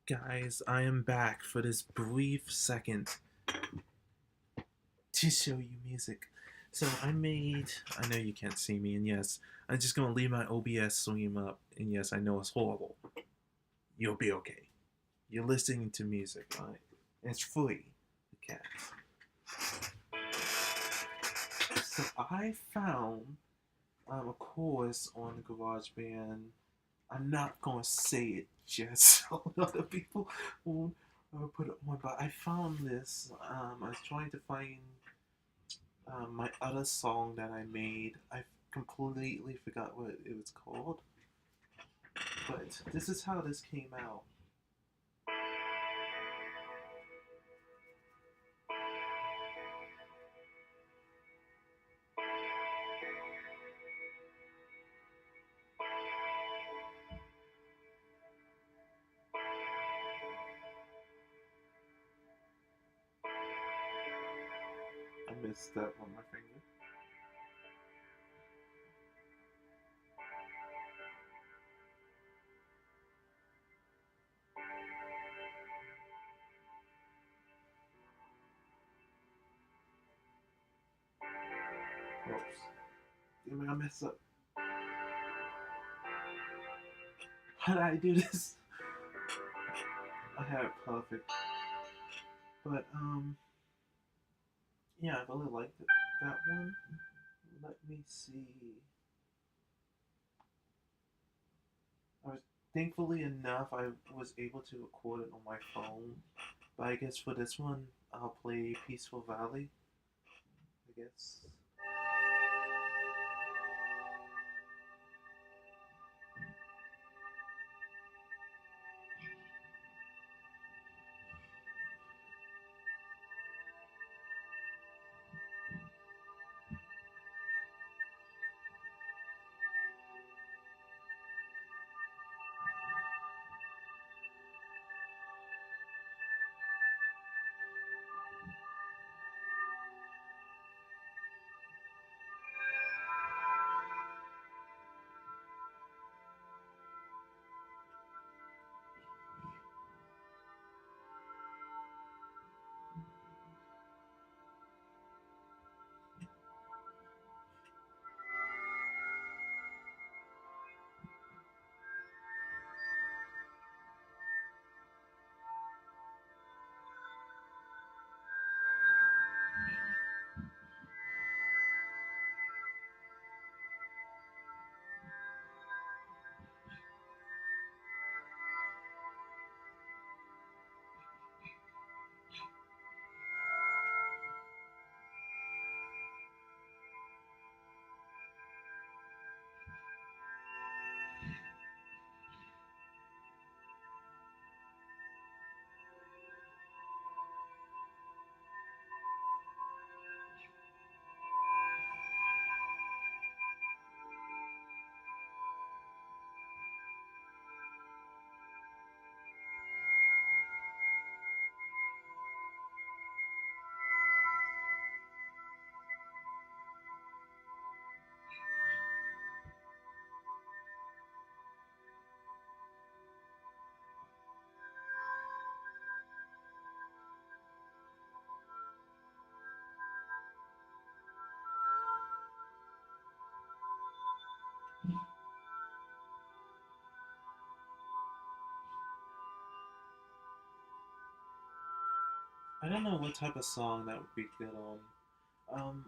Guys, I am back for this brief second to show you music. So I know you can't see me, and yes, I'm just gonna leave my OBS stream up, and yes, I know it's horrible. You'll be okay. You're listening to music, right? And it's free. Okay. So I found a course on GarageBand. I'm not gonna say it just so other people won't put it on, but I found this. I was trying to find my other song that I made. I completely forgot what it was called, but this is how this came out. I missed that on my finger. Oops. Damn it, I messed up. How did I do this? I had it perfect. But, yeah, I really liked it. That one. Let me see. I was thankfully enough I was able to record it on my phone. But I guess for this one I'll play Peaceful Valley. I guess. I don't know what type of song that would be good on.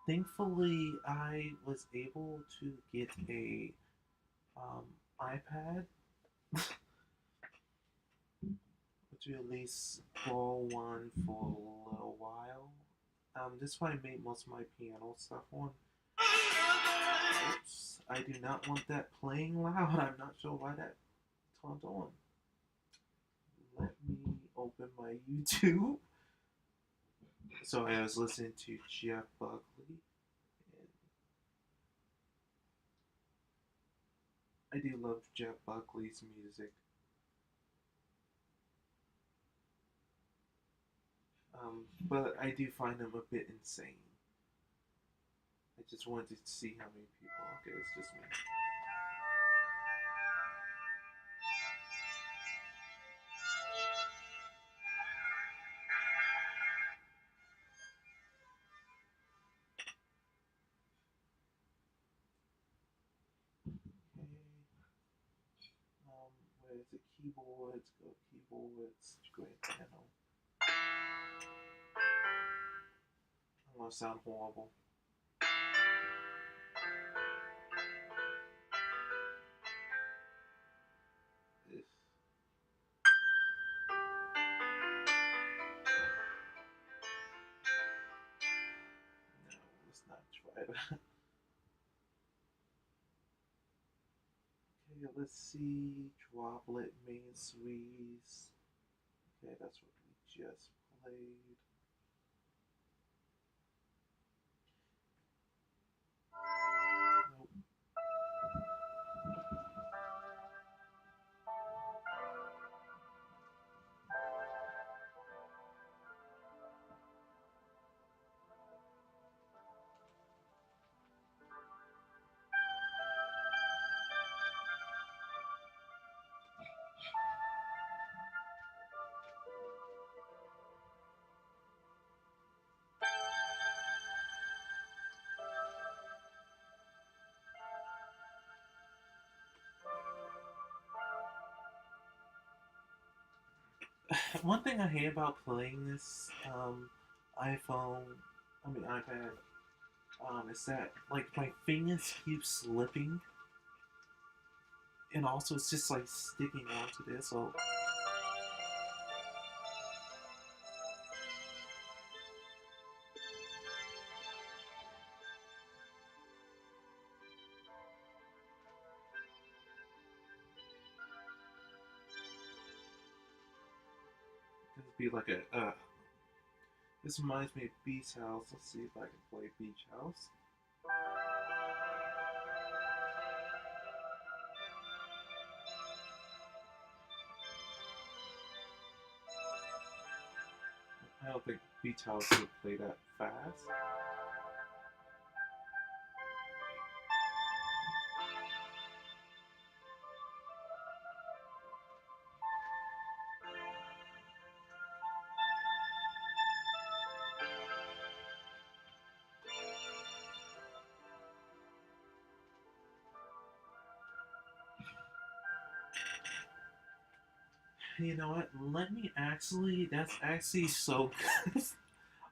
Thankfully, I was able to get a iPad to at least borrow one for a little while. This is what I made most of my piano stuff on. Oops, I do not want that playing loud. I'm not sure why that turned on. Let me open my YouTube. So I was listening to Jeff Buckley. And I do love Jeff Buckley's music. But I do find him a bit insane. I just wanted to see how many people. Okay, it's just me. It's a keyboards, go keyboards, grand piano. I'm gonna sound horrible. If, no, let's not try that. Okay, let's see. Droplet main series. Okay, that's what we just played. Nope. One thing I hate about playing this iPhone, I mean iPad, is that like my fingers keep slipping, and also it's just like sticking onto this. So it'd be like a. This reminds me of Beach House. Let's see if I can play Beach House. I don't think Beach House would play that fast. You know what? Let me actually. That's actually so good.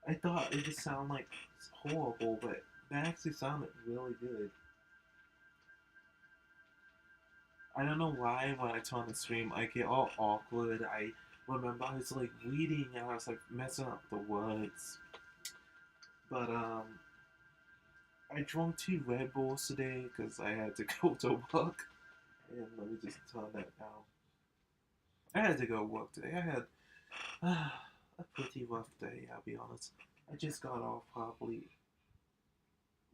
I thought it would sound like horrible, but that actually sounded really good. I don't know why when I turn the stream I get all awkward. I remember I was like reading and I was like messing up the words. But I drank 2 Red Bulls today because I had to go to work. And let me just turn that down. I had to go work today. I had a pretty rough day, I'll be honest. I just got off probably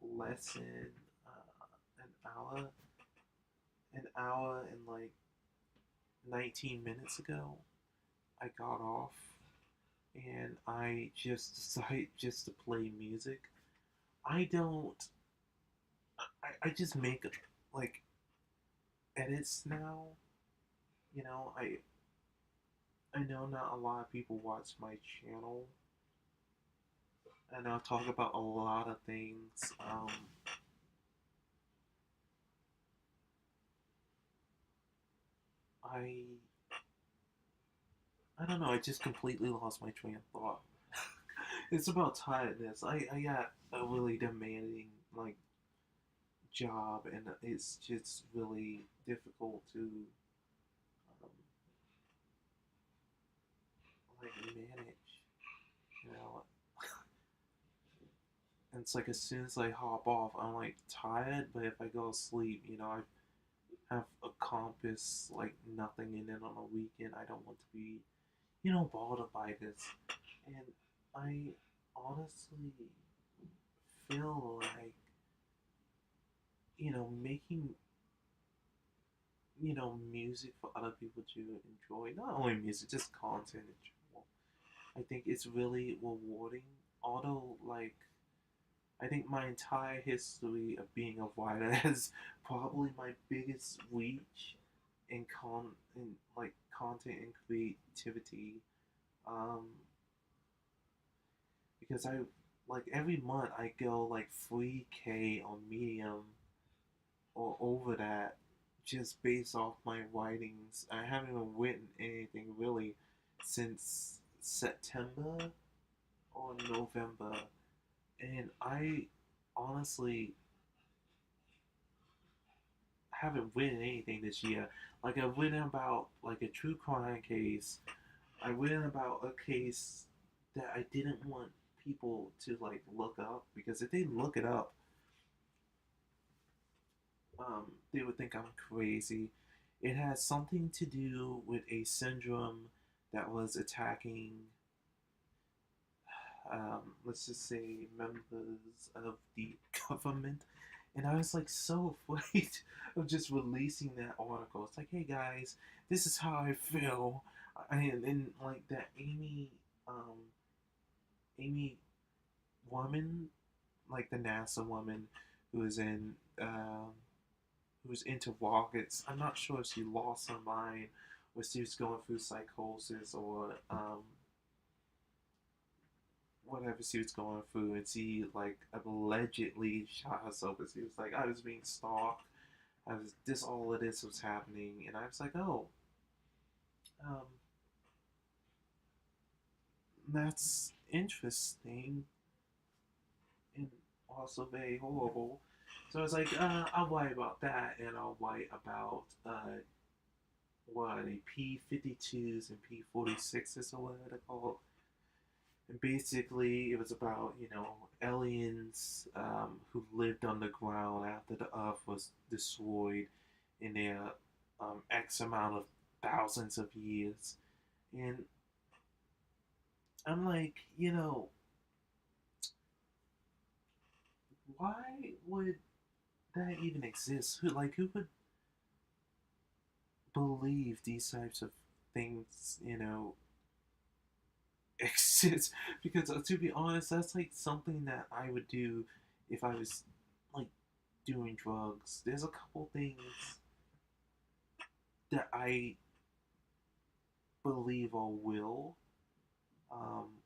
less than an hour, an hour and like 19 minutes ago. I got off and I just decided just to play music. I don't. I just make like edits now. I know not a lot of people watch my channel, and I'll talk about a lot of things. I I don't know. I just completely lost my train of thought. It's about tiredness. I got a really demanding like job, and it's just really difficult to um, like manage. You know, and it's like as soon as I hop off, I'm like tired. But if I go to sleep, I have accomplished like nothing in it on a weekend. I don't want to be, bothered by this. And I honestly feel like, making, music for other people to enjoy, not only music, just content in general. I think it's really rewarding. Although, like, I think my entire history of being a writer has probably my biggest reach in like content and creativity. Um, because I like every month I go like 3K on Medium or over that just based off my writings. I haven't even written anything really since September or November, and I honestly haven't written anything this year. Like I've written about like a true crime case. I written about a case that I didn't want people to like look up because if they look it up, they would think I'm crazy. It has something to do with a syndrome that was attacking, let's just say, members of the government. And I was like so afraid of just releasing that article. It's like, hey guys, this is how I feel. And like that Amy woman, like the NASA woman who was in, who's into rockets. I'm not sure if she lost her mind or she was going through psychosis or whatever she was going through, and she like allegedly shot herself because she was like, I was being stalked. I was this all of this was happening, and I was like, oh, um, that's interesting and also very horrible. So I was like, I'll write about that, and I'll write about what are they, P-52s and P-46s or what they're called. And basically, it was about, aliens who lived underground after the Earth was destroyed in their X amount of thousands of years. And I'm like, why would that even exist? Who would believe these types of things, exist? Because to be honest, that's like something that I would do if I was like doing drugs. There's a couple things that I believe or will.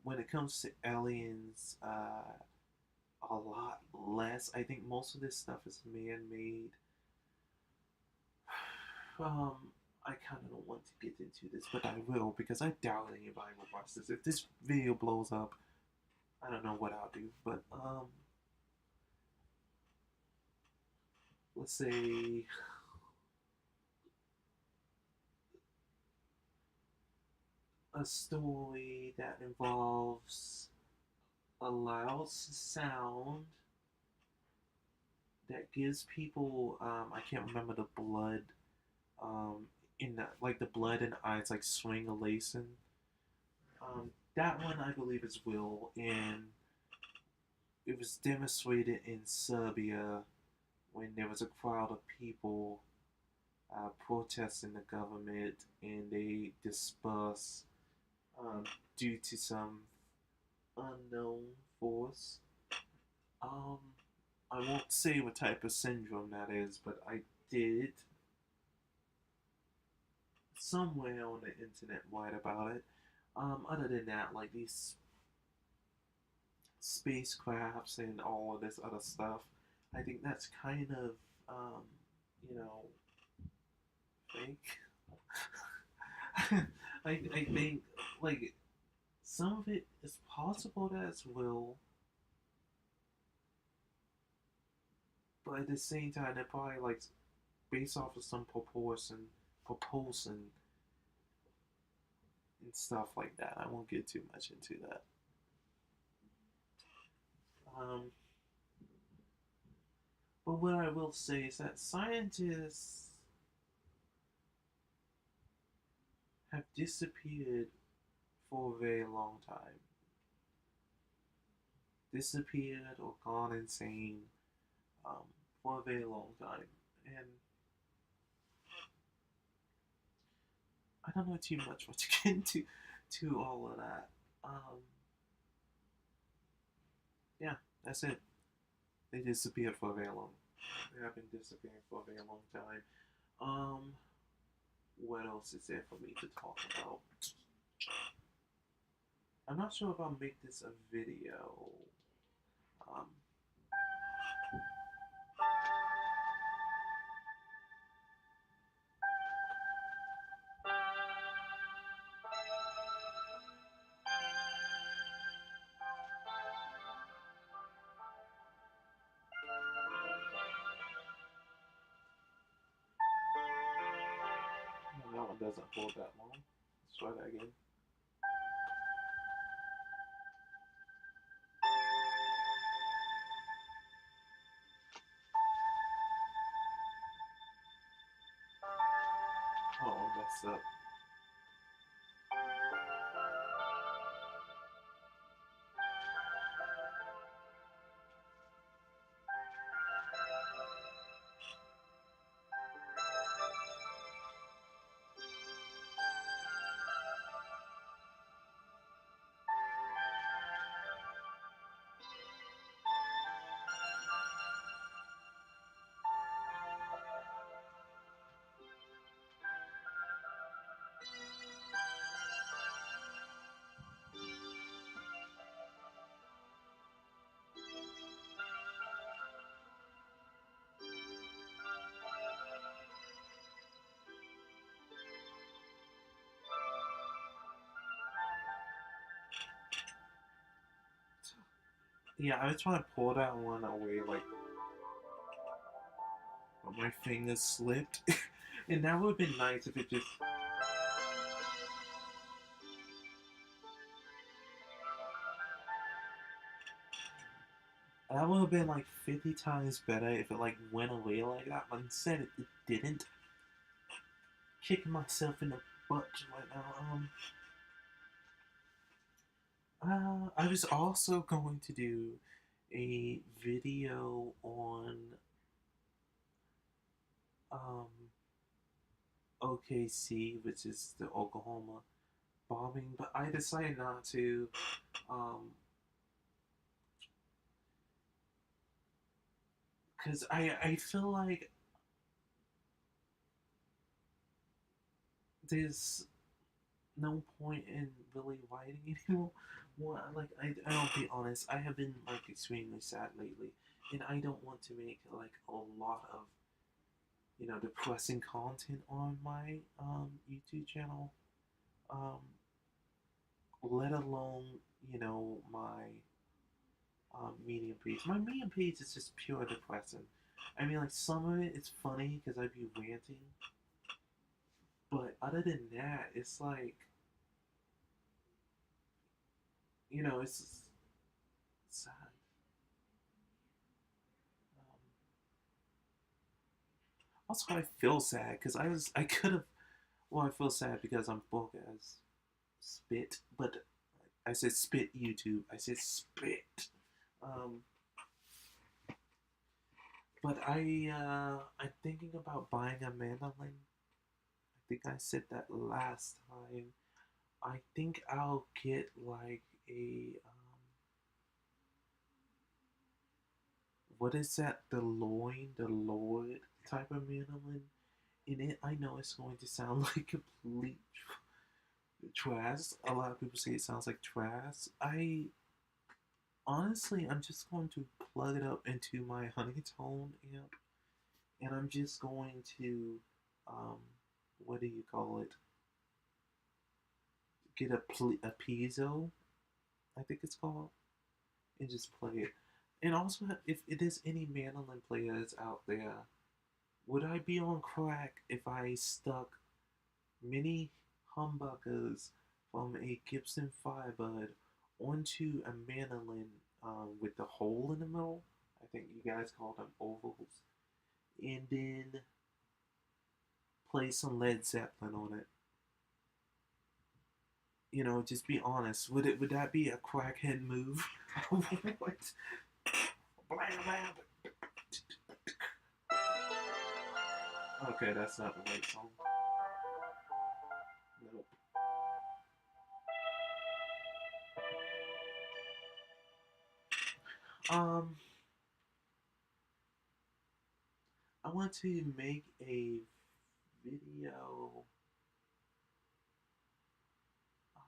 When it comes to aliens, a lot less. I think most of this stuff is man-made. Um, I kind of don't want to get into this, but I will because I doubt anybody will watch this. If this video blows up, I don't know what I'll do. But let's say a story that involves a loud sound that gives people I can't remember the blood in the like the blood in the eyes like swing a lacing. That one I believe is Will, and it was demonstrated in Serbia when there was a crowd of people protesting the government, and they dispersed due to some unknown force. Um, I won't say what type of syndrome that is, but I did somewhere on the internet write about it. Other than that, like these spacecrafts and all of this other stuff, I think that's kind of, you know, fake. I think, like, some of it is possible that it's real, but at the same time, they're probably, like, based off of some propulsion and stuff like that. I won't get too much into that. Um, but what I will say is that scientists have disappeared for a very long time. Disappeared or gone insane um, for a very long time. And I don't know too much what to get into to all of that. Yeah, that's it. They disappeared for a very long. They have been disappearing for a very long time. Um, what else is there for me to talk about? I'm not sure if I'll make this a video. Um, doesn't hold that long. Let's try that again. Oh, I messed up. Yeah, I was trying to pull that one away, like, but my fingers slipped. And that would have been nice if it just. That would have been like 50 times better if it like went away like that, but instead it didn't. Kicking myself in the butt right now. I was also going to do a video on um, OKC, which is the Oklahoma bombing, but I decided not to. Because I feel like there's no point in really writing anymore. Well, like I'll be honest, I have been like extremely sad lately, and I don't want to make like a lot of depressing content on my YouTube channel. Um, let alone my medium page. My medium page is just pure depressing. I mean, like some of it it's funny because I'd be ranting, but other than that, it's like it's sad. Um, Also, I feel sad because I could have. Well, I feel sad because I'm broke as spit, but I said spit YouTube. I said spit. Um, but I'm thinking about buying a mandolin. I think I said that last time. I think I'll get like a what is that? The Lord type of mandolin. In it, I know it's going to sound like complete trash. A lot of people say it sounds like trash. I honestly, I'm just going to plug it up into my Honeytone amp, and I'm just going to, um, what do you call it? Get a piezo, I think it's called, and just play it. And also, if it is any mandolin players out there, would I be on crack if I stuck mini humbuckers from a Gibson Firebird onto a mandolin with the hole in the middle? I think you guys call them ovals. And then play some Led Zeppelin on it. Just be honest. Would that be a crackhead move? What? Blam, blam. Okay, that's not the right song. Nope. Um, I want to make a video. Um,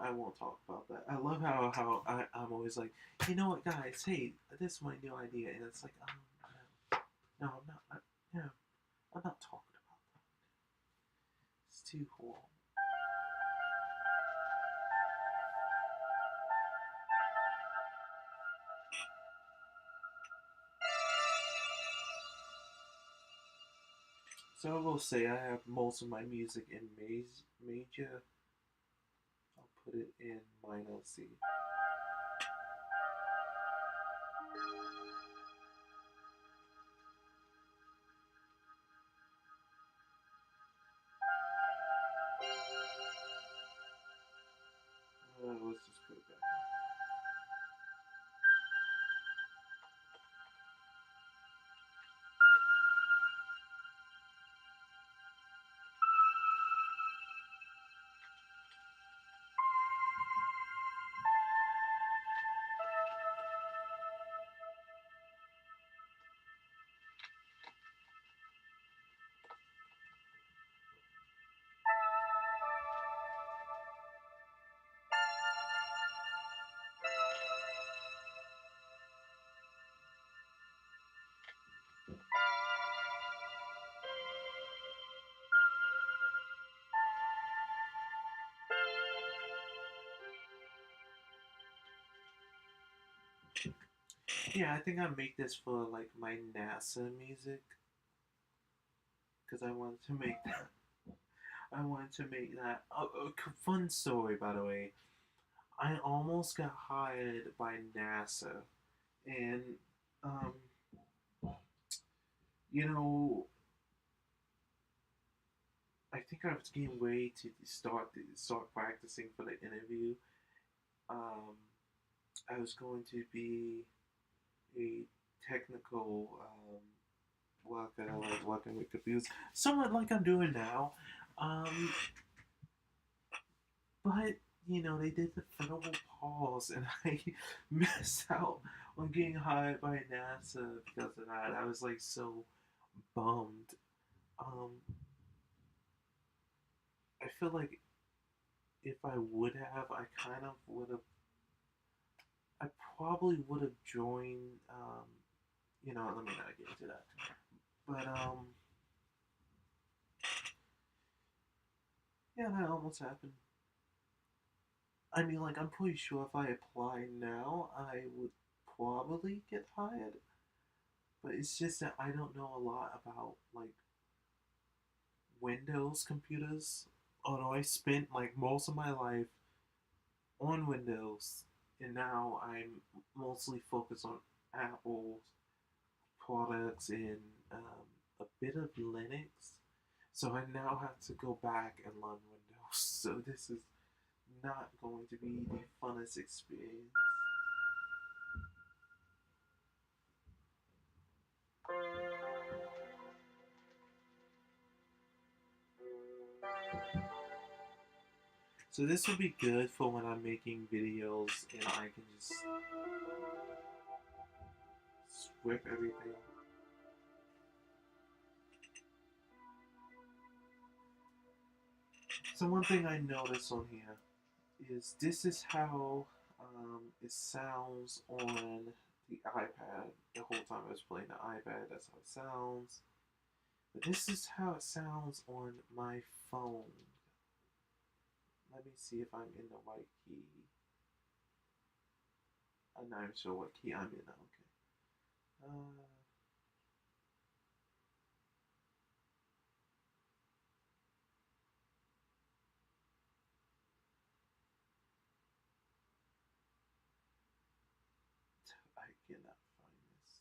I won't talk about that. I love how I'm always like, you know what, guys? Hey, this is my new idea, and it's like, no, I'm not. No, I'm not talking about that. It's too horrible. So I will say I have most of my music in major. I'll put it in minor C. Let's just put it back. Yeah, I think I make this for like my NASA music because I wanted to make that. I wanted to make that. Fun story, by the way. I almost got hired by NASA, and um, you know, I think I was getting ready to start practicing for the interview. Um, I was going to be a technical worker, like working with computers, somewhat like I'm doing now. Um, but they did the federal pause, and I missed out on getting hired by NASA because of that. I was like so bummed. Um, I feel like if I would have, I kind of would have. I probably would have joined. Let me not get into that. But yeah, that almost happened. I mean, like, I'm pretty sure if I apply now, I would probably get hired. But it's just that I don't know a lot about like Windows computers. Although I spent like most of my life on Windows, and now I'm mostly focused on Apple products and a bit of Linux. So I now have to go back and learn Windows. So this is not going to be the funnest experience. So this will be good for when I'm making videos and I can just script everything. So one thing I noticed on here is this is how it sounds on the iPad. The whole time I was playing the iPad, that's how it sounds. But this is how it sounds on my phone. Let me see if I'm in the right key. I'm not even sure what key I'm in. Okay. Uh, I cannot find this.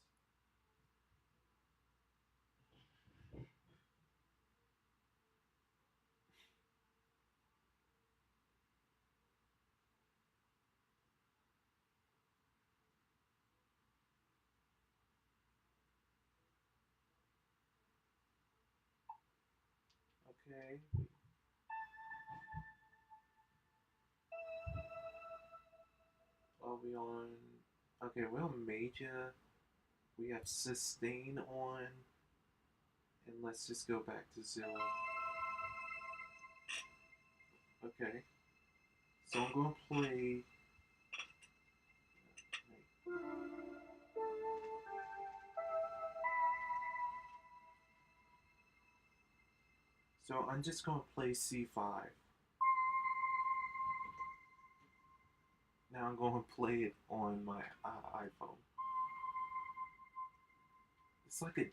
Okay. Are we on? Okay, we're on major. We have sustain on. And let's just go back to zero. Okay. So I'm going to play. So I'm just going to play C5. Now I'm going to play it on my iPhone. It's like a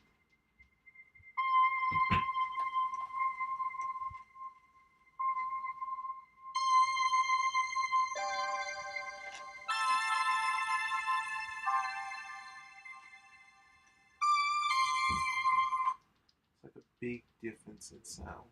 difference in sound.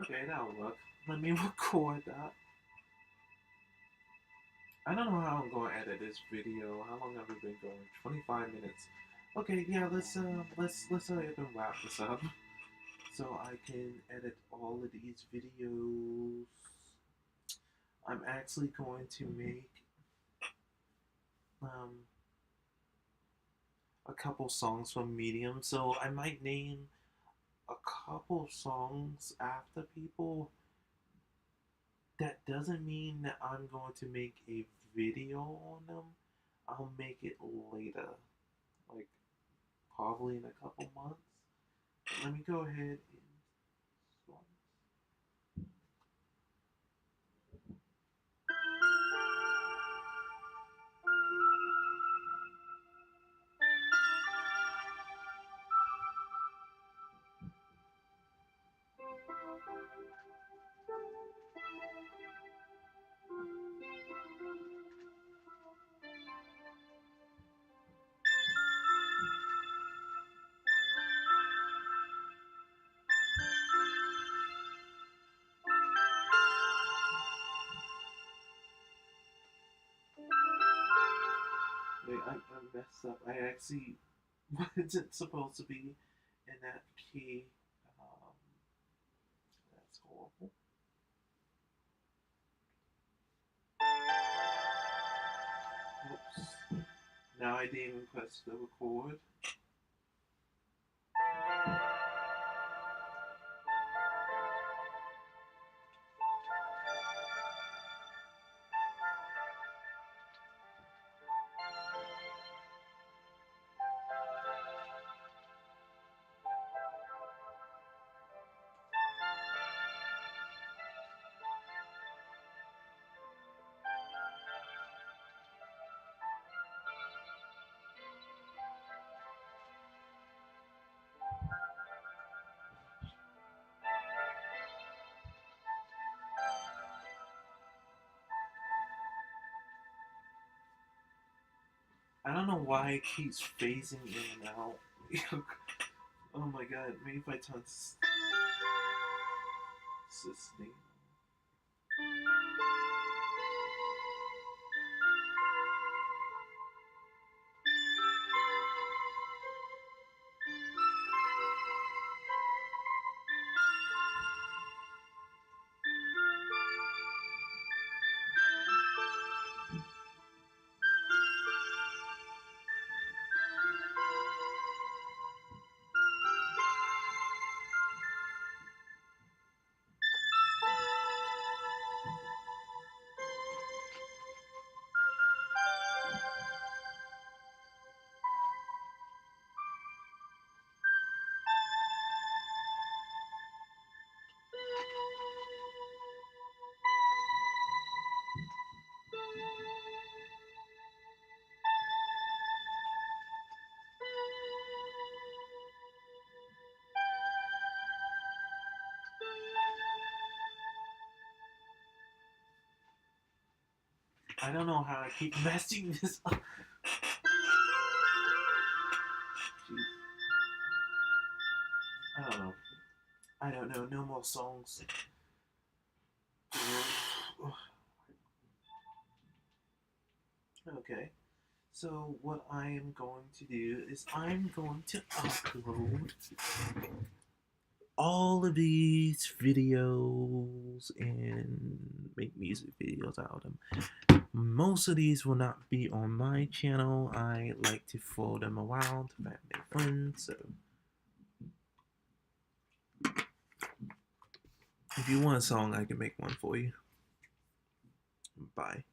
Okay, that'll work. Let me record that. I don't know how I'm going to edit this video. How long have we been going? 25 minutes. Okay, yeah, let's hurry up and wrap this up so I can edit all of these videos. I'm actually going to make um a couple songs from Medium, so I might name a couple songs after people. That doesn't mean that I'm going to make a video on them. I'll make it later, like probably in a couple months. But let me go ahead and wait, I messed up. I actually wasn't supposed to be in that key. Um, that's horrible. Oops. Now I didn't even press the record. I don't know why it keeps phasing in and out. Oh my god, maybe if I turn sustain. I don't know how I keep messing this up. Jeez. I don't know. I don't know. No more songs. Okay. So what I am going to do is I'm going to upload all of these videos and make music videos out of them. Most of these will not be on my channel. I like to throw them around to family and friends. So if you want a song, I can make one for you. Bye.